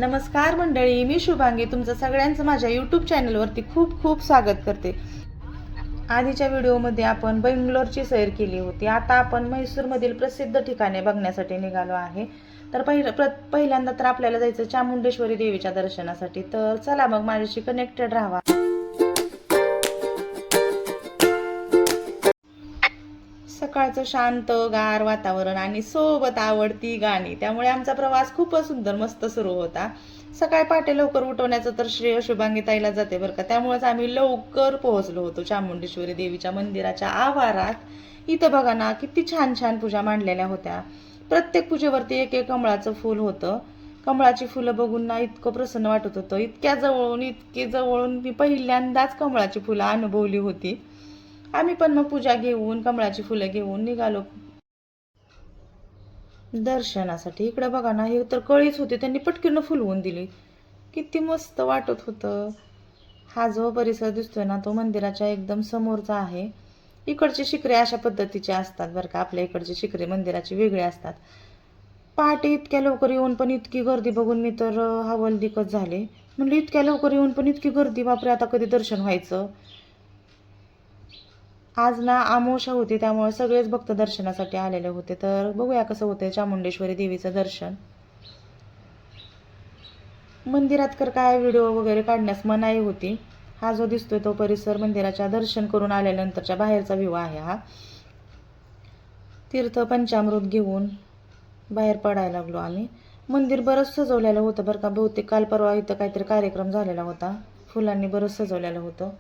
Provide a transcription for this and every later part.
नमस्कार मंडळी, मी शुभांगी तुमचं सगळ्यांचं माझ्या यूट्यूब चॅनलवरती खूप खूप स्वागत करते. आधीच्या व्हिडिओमध्ये आपण बेंगलोरची सैर केली होती. आता आपण म्हैसूरमधील प्रसिद्ध ठिकाणे बघण्यासाठी निघालो आहे. तर पहिल्यांदा तर आपल्याला जायचं चामुंडेश्वरी देवीच्या दर्शनासाठी. तर चला मग माझ्याशी कनेक्टेड राहा. सकाळचं शांत गार वातावरण आणि सोबत आवडती गाणी, त्यामुळे आमचा प्रवास खूपच सुंदर मस्त सुरू होता. सकाळी पहाटे लवकर उठवण्याचं तर श्रेय शुभांगीताईला जाते बरं का. त्यामुळेच आम्ही लवकर पोहोचलो होतो चामुंडेश्वरी देवीच्या मंदिराच्या आवारात. इथं बघा ना, किती छान छान पूजा मांडलेल्या होत्या. प्रत्येक पूजेवरती एक एक कमळाचं फूल होतं. कमळाची फुलं बघून ना इतकं प्रसन्न वाटत होतं. इतके जवळून मी पहिल्यांदाच कमळाची फुलं अनुभवली होती. आम्ही पण मग पूजा घेऊन कमळाची फुलं घेऊन निघालो दर्शनासाठी. इकडे बघा ना, हे तर कळीच होती, त्यांनी पटकीनं फुलवून दिली. किती मस्त वाटत होतं. हा जो परिसर दिसतोय ना, तो मंदिराच्या एकदम समोरचा आहे. इकडचे शिखरे अशा पद्धतीचे असतात बरं का. आपल्या इकडचे शिखरे मंदिराचे वेगळे असतात. पहाटे इतक्या लवकर येऊन पण इतकी गर्दी बघून मी तर हवालदिकच झाले. म्हणलं इतक्या लवकर येऊन पण इतकी गर्दी, बापरे आता कधी दर्शन व्हायचं. आज ना अमावस्या होती, त्यामुळे सगळेच भक्त दर्शनासाठी आलेले होते. तर बघूया कसं होतंय चामुंडेश्वरी देवीचं दर्शन. मंदिरात तर काय व्हिडिओ वगैरे काढण्यास मनाई होती. हा जो दिसतोय तो परिसर मंदिराच्या दर्शन करून आल्यानंतरच्या बाहेरचा व्ह्यू आहे हा. तीर्थ पंचामृत घेऊन बाहेर पडायला लागलो आम्ही. मंदिर बरंच सजवलेलं होतं बरं का. बहुतेक काल परवा इथं काहीतरी कार्यक्रम झालेला होता. फुलांनी बरंच सजवलेलं होतं.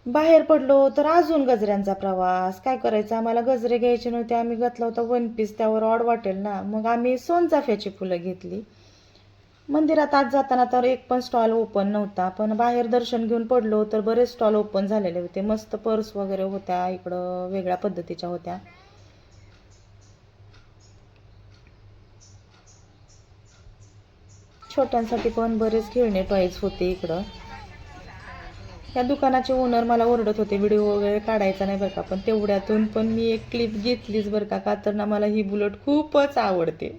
बाहेर पडलो तर अजून गजऱ्यांचा प्रवास. काय करायचं, आम्हाला गजरे घ्यायचे नव्हते. आम्ही घातला होता वन पीस, त्यावर ऑड वाटेल ना. मग आम्ही सोनचाफ्याची फुलं घेतली. मंदिरात आत जाताना तर एक पण स्टॉल ओपन नव्हता, पण बाहेर दर्शन घेऊन पडलो तर बरेच स्टॉल ओपन झालेले होते. मस्त पर्स वगैरे होत्या, इकडं वेगळ्या पद्धतीच्या होत्या. छोट्यांसाठी पण बरेच खेळणे टॉईज होते इकडं. या दुकानाचे ओनर मला ओरडत होते व्हिडिओ वगैरे काढायचा नाही बरं का, पण तेवढ्यातून पण मी एक क्लिप घेतलीच बरं का. का तर ना मला ही बुलेट खूपच आवडते.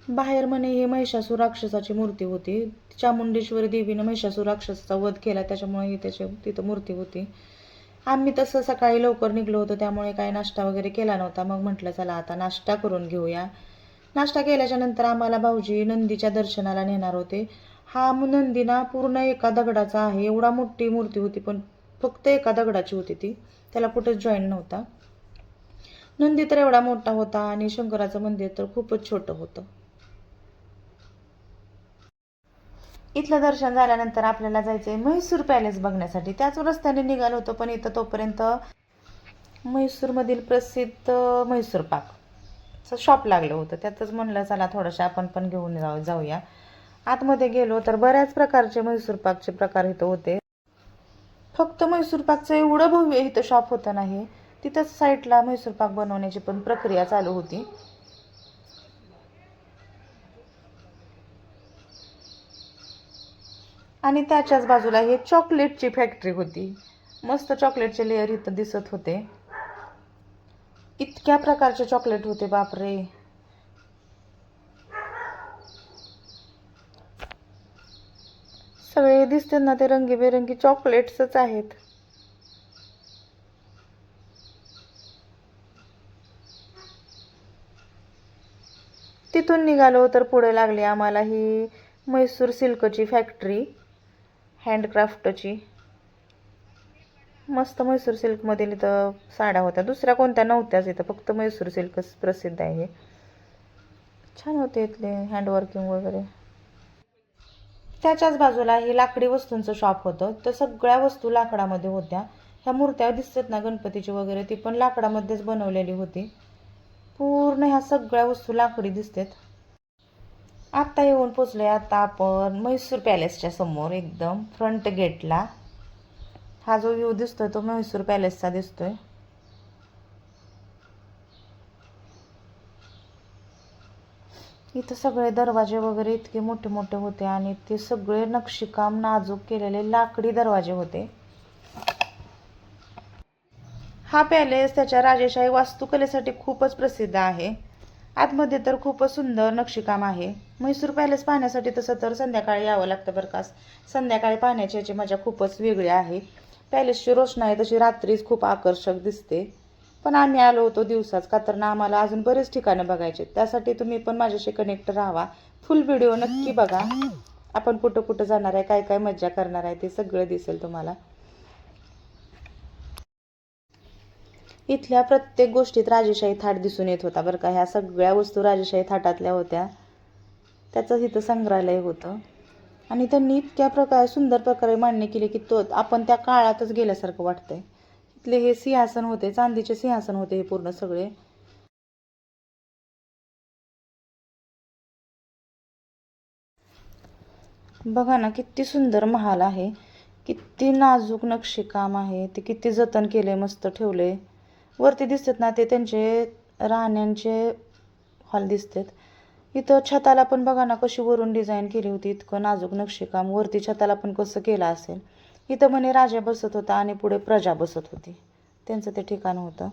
बाहेर म्हणे ही महिषासूर राक्षसाची मूर्ती होती. चामुंडेश्वरी देवीनं महिषासूर राक्षसाचा वध केला, त्याच्यामुळे ही त्याची तिथं मूर्ती होती. आम्ही तसं सकाळी लवकर निघलो होतो, त्यामुळे काही नाश्ता वगैरे केला नव्हता. मग म्हटलं चला आता नाश्ता करून घेऊया. नाश्ता केल्याच्या नंतर आम्हाला भाऊजी नंदीच्या दर्शनाला नेणार होते. हा नंदी ना पूर्ण एका दगडाचा आहे. एवढा मोठी मूर्ती होती, पण फक्त एका दगडाची होती ती. त्याला कुठेच जॉईंट नव्हता. नंदी तर एवढा मोठा होता आणि शंकराचं मंदिर तर खूपच छोटं होतं. इथलं दर्शन झाल्यानंतर आपल्याला जायचंय म्हैसूर पॅलेस बघण्यासाठी. त्याच रस्त्याने निघालो होतो, पण इथं तोपर्यंत म्हैसूरमधील प्रसिद्ध म्हैसूर पाकचं शॉप लागलं होतं. त्यातच म्हणलं चला थोडंसं आपण पण घेऊन जाऊया. आतमध्ये गेलो तर बऱ्याच प्रकारचे म्हैसूर पाकचे प्रकार इथं होते. फक्त म्हैसूर पाकचं एवढं भव्य इथं शॉप होतं नाही, तिथंच साईडला म्हैसूर पाक बनवण्याची पण प्रक्रिया चालू होती. आणि त्याच्याच बाजूला हे चॉकलेटची फॅक्टरी होती. मस्त चॉकलेटचे लेअर इथं दिसत होते. इतक्या प्रकारचे चॉकलेट होते, बापरे. सगळे दिसते ना ते रंगीबेरंगी चॉकलेट्सच आहेत. तिथून निघालो तर पुढे लागली आम्हाला ही म्हैसूर सिल्कची फॅक्टरी, हँडक्राफ्टची. मस्त म्हैसूर सिल्कमधील इथं साड्या होत्या, दुसऱ्या कोणत्या नव्हत्याच इथं, फक्त म्हैसूर सिल्कच प्रसिद्ध आहे. छान होते इथले हँडवर्किंग वगैरे. त्याच्याच बाजूला हे लाकडी वस्तूंचं शॉप होतं. तर सगळ्या वस्तू लाकडामध्ये होत्या. ह्या मूर्त्या दिसतात ना गणपतीची वगैरे, ती पण लाकडामध्येच बनवलेली होती. पूर्ण ह्या सगळ्या वस्तू लाकडी दिसतात. आत्ता येऊन पोचलोय आता आपण म्हैसूर पॅलेसच्या समोर, एकदम फ्रंट गेटला. हा जो व्ह्यू दिसतोय तो म्हैसूर पॅलेसचा दिसतोय. इथं सगळे दरवाजे वगैरे इतके मोठे मोठे होते आणि ते सगळे नक्षीकाम नाजूक केलेले लाकडी दरवाजे होते. हा पॅलेस त्याच्या राजेशाही वास्तुकलेसाठी खूपच प्रसिद्ध आहे. आतमध्ये तर खूपच सुंदर नक्षीकाम आहे. म्हैसूर पॅलेस पाहण्यासाठी तसं तर संध्याकाळी यावं लागतं बरं का. संध्याकाळी पाहण्याची याची मजा खूपच वेगळी आहे. पॅलेसची रोषणाई तशी रात्रीच खूप आकर्षक दिसते. पण आम्ही आलो होतो दिवसाच, का तर ना आम्हाला अजून बरेच ठिकाणं बघायचे. त्यासाठी तुम्ही पण माझ्याशी कनेक्ट राहावा. फुल व्हिडिओ नक्की बघा. आपण कुठं कुठं जाणार आहे, काय काय मज्जा करणार आहे ते सगळं दिसेल तुम्हाला. इथल्या प्रत्येक गोष्टीत राजेशाही थाट दिसून येत होता बरं का. ह्या सगळ्या वस्तू राजेशाही थाटातल्या होत्या. त्याचं इथं संग्रहालय होतं आणि त्यांनी इतक्या सुंदर प्रकारे मांडणी केली की तो आपण त्या काळातच गेल्यासारखं वाटतंय. इथले हे सिंहासन होते, चांदीचे सिंहासन होते हे पूर्ण सगळे. बघा ना किती सुंदर महाल आहे, किती नाजूक नक्षीकाम आहे, ते किती जतन केले, मस्त ठेवले. वरती दिसतात ना ते त्यांचे राहण्यांचे हॉल दिसतात. इथं छताला पण बघा ना कशी वरून डिझाईन केली होती, इतकं नाजूक नक्षीकाम. वरती छताला पण कसं केलं असेल. इथं म्हणे राजा बसत होता आणि पुढे प्रजा बसत होती, त्यांचं ते ठिकाण होतं.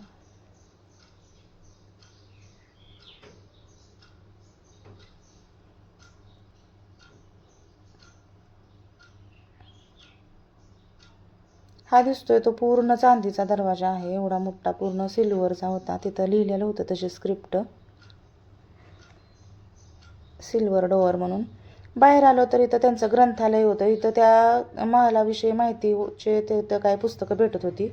हा दिसतोय तो पूर्ण चांदीचा दरवाजा आहे, एवढा मोठा, पूर्ण सिल्वरचा होता. तिथं लिहिलेलं होतं तशी स्क्रिप्ट, सिल्वर डोअर म्हणून. बाहेर आलो तर इथं त्यांचं ग्रंथालय होतं. इथं त्या महालाविषयी माहितीचे तिथं काय पुस्तकं भेटत होती.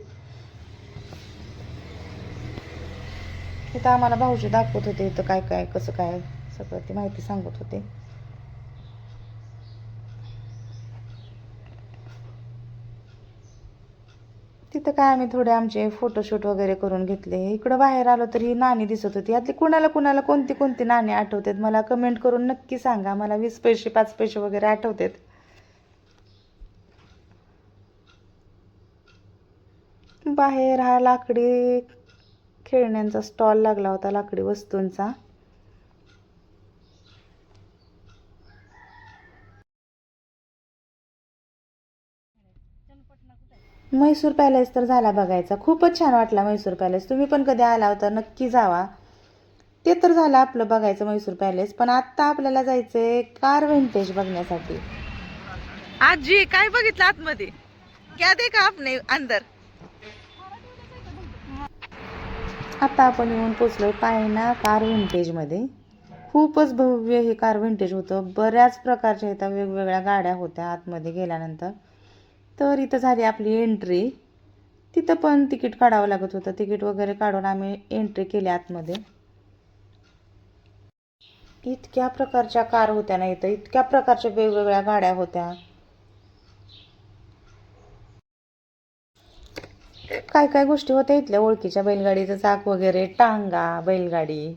इथं आम्हाला भाऊजी दाखवत होते इथं काय काय कसं काय सगळं ती माहिती सांगत होते. तिथं काय आम्ही थोडे आमचे फोटोशूट वगैरे करून घेतले. इकडं बाहेर आलो तर ही नाणी दिसत होती. यातली कुणाला कुणाला कोणती कोणती नाणी आठवतात मला कमेंट करून नक्की सांगा. मला 20 पैसे 5 पैसे वगैरे आठवतात. बाहेर हा लाकडी खेळण्यांचा स्टॉल लागला होता, लाकडी वस्तूंचा. म्हैसूर पॅलेस तर झाला बघायचा. खूपच छान वाटला म्हैसूर पॅलेस. तुम्ही पण कधी आला होता नक्की जावा. ते तर झालं आपलं बघायचं म्हैसूर पॅलेस. पण आत्ता आपल्याला जायचंय कार व्हिंटेज बघण्यासाठी. आजी काय बघितलं आतमध्ये? क्या देखा आपने अंदर? आता आपण येऊन पोचलोय पायना कार व्हिंटेजमध्ये. खूपच भव्य हे कार व्हिंटेज होतं. बऱ्याच प्रकारच्या इथं वेगवेगळ्या गाड्या होत्या आतमध्ये गेल्यानंतर. तर इथं झाली आपली एंट्री. तिथं पण तिकीट काढावं लागत होतं. तिकीट वगैरे काढून आम्ही एंट्री केली आतमध्ये. इतक्या प्रकारच्या कार होत्या ना इथं, इतक्या प्रकारच्या वेगवेगळ्या गाड्या होत्या. काय काय गोष्टी होत्या इथल्या ओळखीच्या, बैलगाडीचं चाक वगैरे, टांगा, बैलगाडी.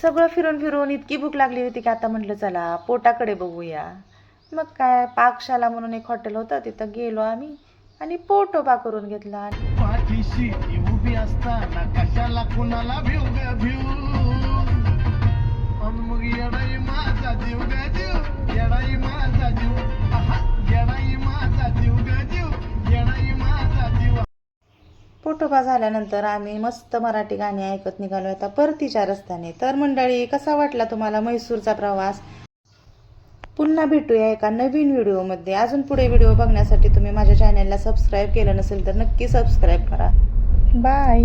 सगळं फिरून फिरून इतकी भूक लागली होती की आता म्हटलं चला पोटाकडे बघूया. मग काय पाकशाला म्हणून एक हॉटेल होतं, तिथं गेलो आम्ही आणि पोटोबा करून घेतला. पाठीशी ती उभी असताना कशाला कुणाला भिऊ ग भिऊ. अन मग येडाई माझा जीव ग जीव, येडाई माझा जीव, आहा, येडाई माझा जीव ग जीव, येडाई माझा जीव. पोटोबा झाल्यानंतर आम्ही मस्त मराठी गाणी ऐकत निघालो आता परतीच्या रस्त्याने. तर मंडळी, कसा वाटला तुम्हाला म्हैसूरचा प्रवास? पुन्हा भेटूया एका नवीन व्हिडिओमध्ये. अजून पुढे व्हिडिओ बघण्यासाठी तुम्ही माझ्या चॅनलला सबस्क्राईब केलं नसेल तर नक्की सबस्क्राईब करा. बाय.